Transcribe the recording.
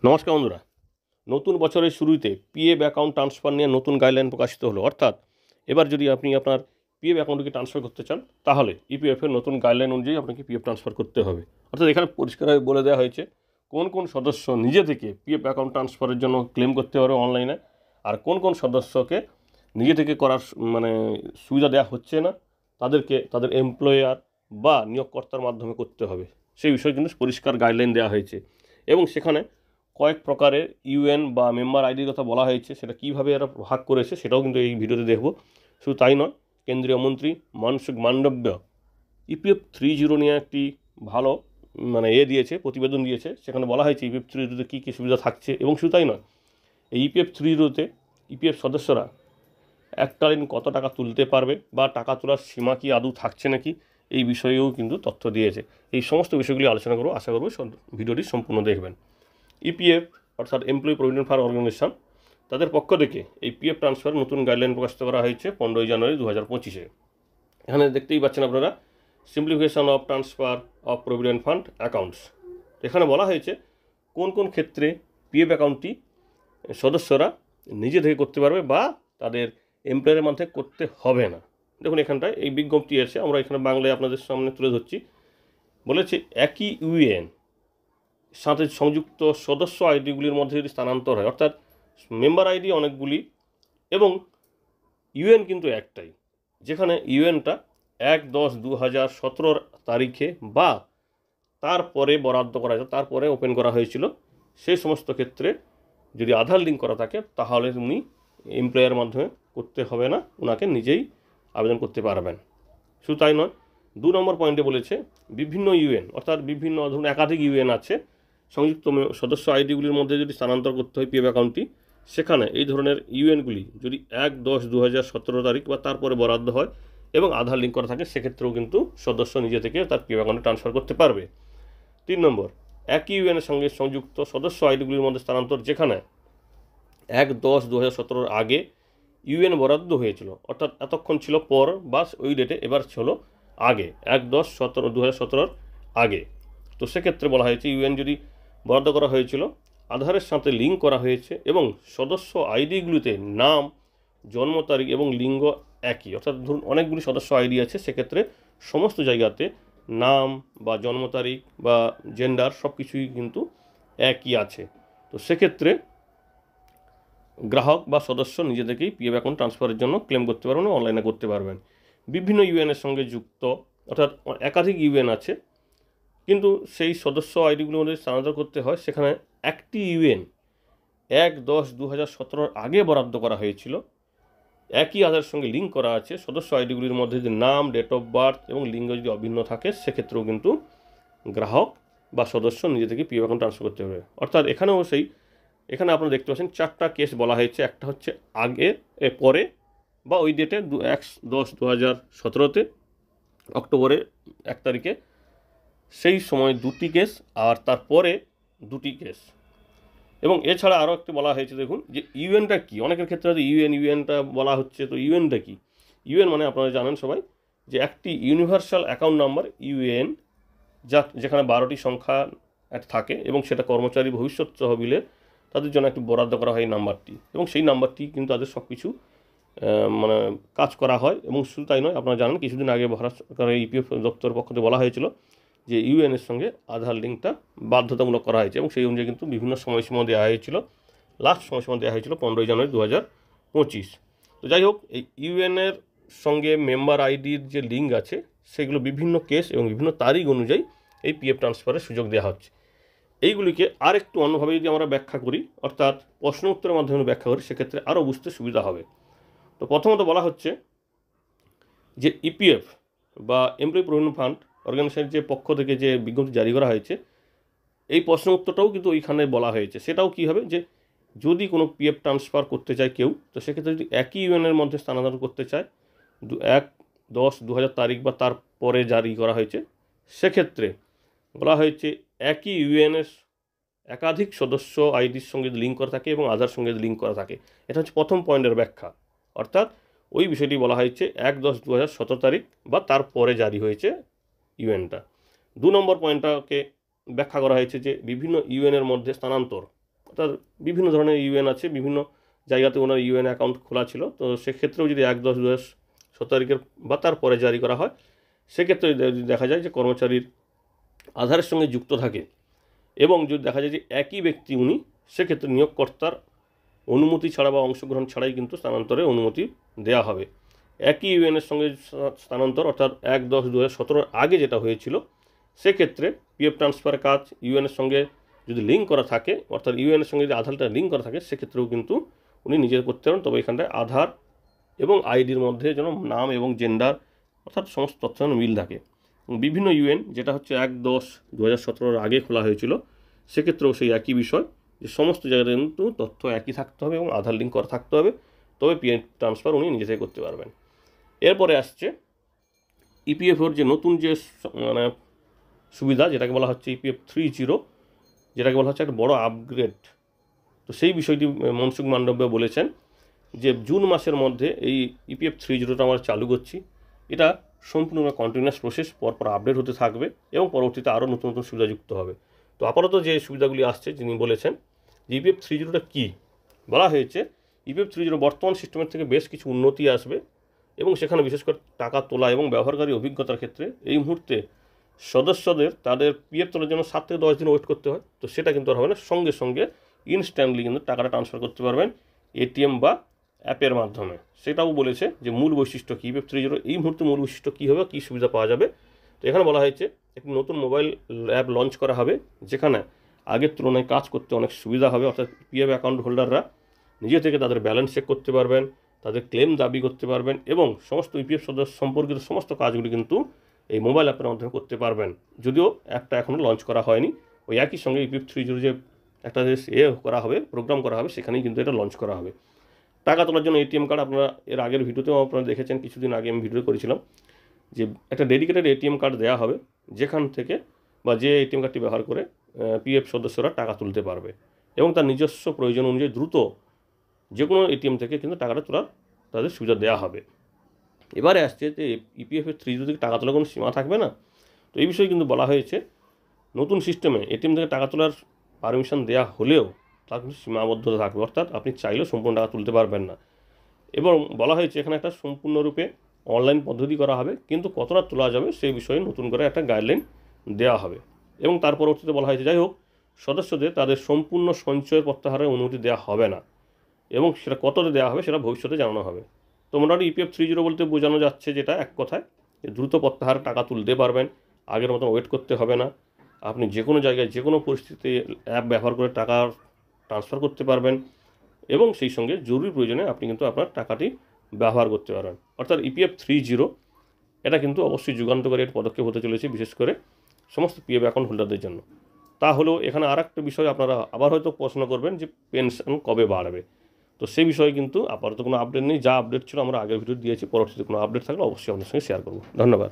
নমস্কার বন্ধুরা, নতুন বছরের শুরুতে পিএফ অ্যাকাউন্ট ট্রান্সফার নিয়ে নতুন গাইডলাইন প্রকাশিত হলো। অর্থাৎ এবার যদি আপনি আপনার পিএফ অ্যাকাউন্টকে ট্রান্সফার করতে চান, তাহলে ইপিএফের নতুন গাইডলাইন অনুযায়ী আপনাকে পিএফ ট্রান্সফার করতে হবে। অর্থাৎ এখানে পরিষ্কারভাবে বলে দেওয়া হয়েছে কোন কোন সদস্য নিজে থেকে পিএফ অ্যাকাউন্ট ট্রান্সফারের জন্য ক্লেম করতে পারবে অনলাইনে, আর কোন কোন সদস্যকে নিজে থেকে করার সুবিধা দেওয়া হচ্ছে না, তাদেরকে তাদের এমপ্লয়ার বা নিয়োগকর্তার মাধ্যমে করতে হবে। সেই বিষয়ে কিন্তু পরিষ্কার গাইডলাইন দেওয়া হয়েছে এবং সেখানে কয়েক প্রকারের ইউএন বা মেম্বার আইডির কথা বলা হয়েছে। সেটা কীভাবে এরা ভাগ করেছে সেটাও কিন্তু এই ভিডিওতে দেখব। শুধু তাই নয়, কেন্দ্রীয় মন্ত্রী মনসুখ মান্ডব্য ইপিএফ 3.0 নিয়ে একটি ভালো দিয়েছে, প্রতিবেদন দিয়েছে। সেখানে বলা হয়েছে ইপিএফ 3.0-তে কী কী সুবিধা থাকছে। এবং শুধু তাই নয়, এই ইপিএফ 3.0-তে ইপিএফ সদস্যরা এককালীন কত টাকা তুলতে পারবে বা টাকা তোলার সীমা কি আদৌ থাকছে নাকি, এই বিষয়েও কিন্তু তথ্য দিয়েছে। এই সমস্ত বিষয়গুলি আলোচনা করব, আশা করব ভিডিওটি সম্পূর্ণ দেখবেন। ইপিএফ অর্থাৎ এমপ্লয়ি প্রভিডেন্ট ফান্ড অর্গানাইজেশন, তাদের পক্ষ থেকে এই পিএফ ট্রান্সফার নতুন গাইডলাইন প্রকাশিত করা হয়েছে 15 জানুয়ারি 2025-এ। এখানে দেখতেই পাচ্ছেন আপনারা, simplification of transfer of provident fund accounts. এখানে বলা হয়েছে কোন কোন ক্ষেত্রে পিএফ অ্যাকাউন্টটি সদস্যরা নিজে থেকে করতে পারবে বা তাদের এমপ্লয়ারের মাধ্যমে করতে হবে না। দেখুন এখানটায় এই বিজ্ঞপ্তি আছে, আমরা এখানে বাংলায় আপনাদের সামনে তুলে ধরছি। বলেছে একই ইউএন সাথে সংযুক্ত সদস্য আইডিগুলির মধ্যে যদি স্থানান্তর হয়, অর্থাৎ মেম্বার আইডি অনেকগুলি এবং ইউএন কিন্তু একটাই, যেখানে ইউএনটা 1/10/2017 তারিখে বা তারপরে বরাদ্দ করা হয়েছে, তারপরে ওপেন করা হয়েছিল, সেই সমস্ত ক্ষেত্রে যদি আধার লিঙ্ক করা থাকে তাহলে উনি এমপ্লয়ার মাধ্যমে করতে হবে না, ওনাকে নিজেই আবেদন করতে পারবেন। শুধু তাই নয়, 2 নম্বর পয়েন্টে বলেছে বিভিন্ন ইউএন অর্থাৎ বিভিন্ন ধরুন একাধিক ইউএন আছে, সংযুক্ত সদস্য আইডিগুলির মধ্যে যদি স্থানান্তর করতে হয় পিএফ অ্যাকাউন্টটি, সেখানে এই ধরনের ইউএনগুলি যদি 1/10/2017 তারিখ বা তারপরে বরাদ্দ হয় এবং আধার লিঙ্ক করা থাকে, সেক্ষেত্রেও কিন্তু সদস্য নিজে থেকে তার পিএফ অ্যাকাউন্টে ট্রান্সফার করতে পারবে। 3 নম্বর, একই ইউএনের সঙ্গে সংযুক্ত সদস্য আইডিগুলির মধ্যে স্থানান্তর যেখানে 1/10/2017 আগে ইউএন বরাদ্দ হয়েছিল, অর্থাৎ এতক্ষণ ছিল পর বা ওই ডেটে, এবার ছিল আগে 1/10/2017 আগে। তো সেক্ষেত্রে বলা হয়েছে ইউএন যদি বরাদ্দ করা হয়েছিল, আধারের সাথে লিঙ্ক করা হয়েছে এবং সদস্য আইডিগুলিতে নাম, জন্ম তারিখ এবং লিঙ্গ একই, অর্থাৎ ধরুন অনেকগুলি সদস্য আইডি আছে, সেক্ষেত্রে সমস্ত জায়গাতে নাম বা জন্ম তারিখ বা জেন্ডার সব কিছুই কিন্তু একই আছে। তো সেক্ষেত্রে গ্রাহক বা সদস্য নিজে থেকেই পিএফ অ্যাকাউন্ট ট্রান্সফারের জন্য ক্লেম করতে পারবেন, অনলাইনে করতে পারবেন। বিভিন্ন ইউএনের সঙ্গে যুক্ত অর্থাৎ একাধিক ইউএন আছে, কিন্তু সেই সদস্য আইডিগুলোর মধ্যে স্থানান্তর করতে হয়, সেখানে একটি ইউএন 1/10/2017 আগে বরাদ্দ করা হয়েছিল, একই আধারের সঙ্গে লিঙ্ক করা আছে, সদস্য আইডিগুলির মধ্যে যদি নাম, ডেট অফ বার্থ এবং লিঙ্গ যদি অভিন্ন থাকে, সেক্ষেত্রেও কিন্তু গ্রাহক বা সদস্য নিজে থেকে পিএফ অ্যাকাউন্ট ট্রান্সফার করতে হবে। অর্থাৎ এখানেও এখানে আপনারা দেখতে পাচ্ছেন 4টা কেস বলা হয়েছে। একটা হচ্ছে আগে পরে বা ওই ডেটে 1/10/2017-তে অক্টোবরের 1 তারিখে, সেই সময় 2টি কেস, আর তারপরে 2টি কেস। এবং এছাড়া আরও একটি বলা হয়েছে, দেখুন যে ইউএনটা কি, অনেকের ক্ষেত্রে হয়তো ইউএনটা বলা হচ্ছে। তো ইউএনটা কি? ইউএন মানে আপনারা জানেন সবাই যে একটি ইউনিভার্সাল অ্যাকাউন্ট নাম্বার ইউএন, যেখানে 12টি সংখ্যা থাকে এবং সেটা কর্মচারী ভবিষ্যৎ তহবিলে তাদের জন্য একটি বরাদ্দ করা হয় এই নাম্বারটি, এবং সেই নাম্বারটি কিন্তু তাদের সব কিছু কাজ করা হয়। এবং শুধু তাই নয়, আপনারা জানেন কিছুদিন আগে ভারত সরকারের ইপিএফ দপ্তরের পক্ষ থেকে বলা হয়েছিল যে ইউএনের সঙ্গে আধার লিঙ্কটা বাধ্যতামূলক করা হয়েছে, এবং সেই অনুযায়ী কিন্তু বিভিন্ন সময়সীমা দেওয়া হয়েছিল। লাস্ট সময়সীমা দেওয়া হয়েছিল 15 জানুয়ারি 2025। তো যাই হোক, এই ইউএনের সঙ্গে মেম্বার আইডির যে লিঙ্ক আছে, সেগুলো বিভিন্ন কেস এবং বিভিন্ন তারিখ অনুযায়ী এই পিএফ ট্রান্সফারের সুযোগ দেওয়া হচ্ছে। এইগুলিকে আর একটু অন্যভাবে যদি আমরা ব্যাখ্যা করি, অর্থাৎ প্রশ্ন উত্তরের মাধ্যমে ব্যাখ্যা করি, সেক্ষেত্রে আরও বুঝতে সুবিধা হবে। তো প্রথমত বলা হচ্ছে যে ইপিএফ বা এমপ্লয়ি প্রভিডেন্ট ফান্ড অর্গানাইজেশনের যে পক্ষ থেকে যে বিজ্ঞপ্তি জারি করা হয়েছে, এই প্রশ্ন উত্তরটাও কিন্তু ওইখানে বলা হয়েছে। সেটাও কী হবে, যে যদি কোনো পিএফ ট্রান্সফার করতে চায় কেউ, তো সেক্ষেত্রে যদি একই ইউএনের মধ্যে স্থানান্তর করতে চায়, 1/10/2000 তারিখ বা তারপরে জারি করা হয়েছে, সেক্ষেত্রে বলা হয়েছে একই ইউএনের একাধিক সদস্য আইডির সঙ্গে লিঙ্ক করা থাকে এবং আধার সঙ্গে লিঙ্ক করা থাকে। এটা হচ্ছে প্রথম পয়েন্টের ব্যাখ্যা, অর্থাৎ ওই বিষয়টি বলা হয়েছে 1/10/2017 তারিখ বা তারপরে জারি হয়েছে ইউএনটা। 2 নম্বর পয়েন্টটাকে ব্যাখ্যা করা হয়েছে যে বিভিন্ন ইউএনের মধ্যে স্থানান্তর, অর্থাৎ বিভিন্ন ধরনের ইউএন আছে, বিভিন্ন জায়গাতে ওনার ইউএন অ্যাকাউন্ট খোলা ছিল। তো সেক্ষেত্রেও যদি 1/10/2017 তারিখের বা তারপরে জারি করা হয়, সেক্ষেত্রে যদি দেখা যায় যে কর্মচারীর আধারের সঙ্গে যুক্ত থাকে এবং যদি দেখা যায় যে একই ব্যক্তি উনি, সেক্ষেত্রে নিয়োগকর্তার অনুমতি ছাড়া বা অংশগ্রহণ ছাড়াই কিন্তু স্থানান্তরের অনুমতি দেওয়া হবে। একই ইউএনের সঙ্গে স্থানান্তর অর্থাৎ 1/10/2017 আগে যেটা হয়েছিল, সেক্ষেত্রে পিএফ ট্রান্সফারের কাজ ইউএনের সঙ্গে যদি লিঙ্ক করা থাকে, অর্থাৎ ইউএনের সঙ্গে যদি আধারটা লিঙ্ক করা থাকে, সেক্ষেত্রেও কিন্তু উনি নিজে করতে পারেন। তবে এখানটায় আধার এবং আইডির মধ্যে যেন নাম এবং জেন্ডার অর্থাৎ সমস্ত তথ্য যেন মিল থাকে। বিভিন্ন ইউএন যেটা হচ্ছে 1/10/2017 আগে খোলা হয়েছিল, সেক্ষেত্রেও সেই একই বিষয় যে সমস্ত জায়গায় কিন্তু তথ্য একই থাকতে হবে এবং আধার লিঙ্ক করা থাকতে হবে, তবে পিএফ ট্রান্সফার উনি নিজে থেকে করতে পারবেন। এরপরে আসছে ইপিএফওর যে নতুন যে মানে সুবিধা, যেটাকে বলা হচ্ছে ইপিএফ 3.0, যেটাকে বলা হচ্ছে একটা বড় আপগ্রেড। তো সেই বিষয়টি মনসুখ মান্ডব্য বলেছেন যে জুন মাসের মধ্যে এই ইপিএফ 3.0টা আমরা চালু করছি। এটা সম্পূর্ণ কন্টিনিউয়াস প্রসেস, পরপর আপডেট হতে থাকবে এবং পরবর্তীতে আরও নতুন নতুন সুবিধা যুক্ত হবে। তো আপাতত যে সুবিধাগুলি আসছে, যিনি বলেছেন যে ইপিএফ 3.0টা কী, বলা হয়েছে ইপিএফ 3.0 বর্তমান সিস্টেমের থেকে বেশ কিছু উন্নতি আসবে এবং সেখানে বিশেষ করে টাকা তোলা এবং ব্যবহারকারী অভিজ্ঞতার ক্ষেত্রে এই মুহূর্তে সদস্যদের তাদের পিএফ তোলার জন্য 7 থেকে 10 দিন ওয়েট করতে হয়। তো সেটা কিন্তু আর হবে না, সঙ্গে সঙ্গে ইনস্ট্যান্টলি কিন্তু টাকাটা ট্রান্সফার করতে পারবেন এটিএম বা অ্যাপের মাধ্যমে। সেটাও বলেছে যে মূল বৈশিষ্ট্য কী, ইপিএফ 3.0 এই মুহূর্তে মূল বৈশিষ্ট্য কী হবে, কী সুবিধা পাওয়া যাবে। তো এখানে বলা হয়েছে একটি নতুন মোবাইল অ্যাপ লঞ্চ করা হবে, যেখানে আগের তুলনায় কাজ করতে অনেক সুবিধা হবে। অর্থাৎ পিএফ অ্যাকাউন্ট হোল্ডাররা নিজে থেকে তাদের ব্যালেন্স চেক করতে পারবেন, তাদের ক্লেম দাবি করতে পারবেন এবং সমস্ত ইপিএফ সদস্য সম্পর্কিত সমস্ত কাজগুলি কিন্তু এই মোবাইল অ্যাপের মাধ্যমে করতে পারবেন। যদিও অ্যাপটা এখনও লঞ্চ করা হয়নি, ওই একই সঙ্গে ইপিএফ 3.0 যে একটা করা হবে, প্রোগ্রাম করা হবে, সেখানেই কিন্তু এটা লঞ্চ করা হবে। টাকা তোলার জন্য এটিএম কার্ড আপনারা এর আগের ভিডিওতেও আপনারা দেখেছেন, কিছুদিন আগে আমি ভিডিও করেছিলাম যে একটা ডেডিকেটেড এটিএম কার্ড দেওয়া হবে, যেখান থেকে বা যে এটিএম কার্ডটি ব্যবহার করে পিএফ সদস্যরা টাকা তুলতে পারবে এবং তার নিজস্ব প্রয়োজন অনুযায়ী দ্রুত যে কোনো এটিএম থেকে কিন্তু টাকাটা তোলার তাদের সুবিধা দেওয়া হবে। এবারে আসছে যে ইপিএফের 3.0 থেকে টাকা তোলার কোনো সীমা থাকবে না। তো এই বিষয়ে কিন্তু বলা হয়েছে নতুন সিস্টেমে এটিএম থেকে টাকা তোলার পারমিশন দেওয়া হলেও তার কিন্তু সীমাবদ্ধতা থাকবে, অর্থাৎ আপনি চাইলেও সম্পূর্ণ টাকা তুলতে পারবেন না। এবং বলা হয়েছে এখানে একটা সম্পূর্ণরূপে অনলাইন পদ্ধতি করা হবে, কিন্তু কতটা তোলা যাবে সেই বিষয়ে নতুন করে একটা গাইডলাইন দেওয়া হবে। এবং তার পরবর্তীতে বলা হয়েছে যাই হোক সদস্যদের তাদের সম্পূর্ণ সঞ্চয়ের প্রত্যাহারের অনুমতি দেওয়া হবে না এবং সেটা কতটা দেওয়া হবে সেটা ভবিষ্যতে জানানো হবে। তো মোটামুটি ইপিএফ 3.0 বলতে বোঝানো যাচ্ছে যেটা এক কথায় দ্রুত প্রত্যাহারে টাকা তুলতে পারবেন, আগের মতন ওয়েট করতে হবে না, আপনি যে কোনো জায়গায় যে কোনো পরিস্থিতিতে অ্যাপ ব্যবহার করে টাকা ট্রান্সফার করতে পারবেন এবং সেই সঙ্গে জরুরি প্রয়োজনে আপনি কিন্তু আপনার টাকাটি ব্যবহার করতে পারবেন। অর্থাৎ ইপিএফ 3.0 এটা কিন্তু অবশ্যই যুগান্তকারী একটা পদক্ষেপ হতে চলেছে, বিশেষ করে সমস্ত পিএফ অ্যাকাউন্ট হোল্ডারদের জন্য। তাহলেও এখানে আর একটা বিষয় আপনারা আবার হয়তো প্রশ্ন করবেন যে পেনশন কবে বাড়বে। তো সেই বিষয়ে কিন্তু আপাতত কোনো আপডেট নেই, যা আপডেট ছিল আমরা আগের ভিডিও দিয়েছি, পরবর্তীতে কোনো আপডেট থাকলে অবশ্যই আপনার সঙ্গে শেয়ার করব। ধন্যবাদ।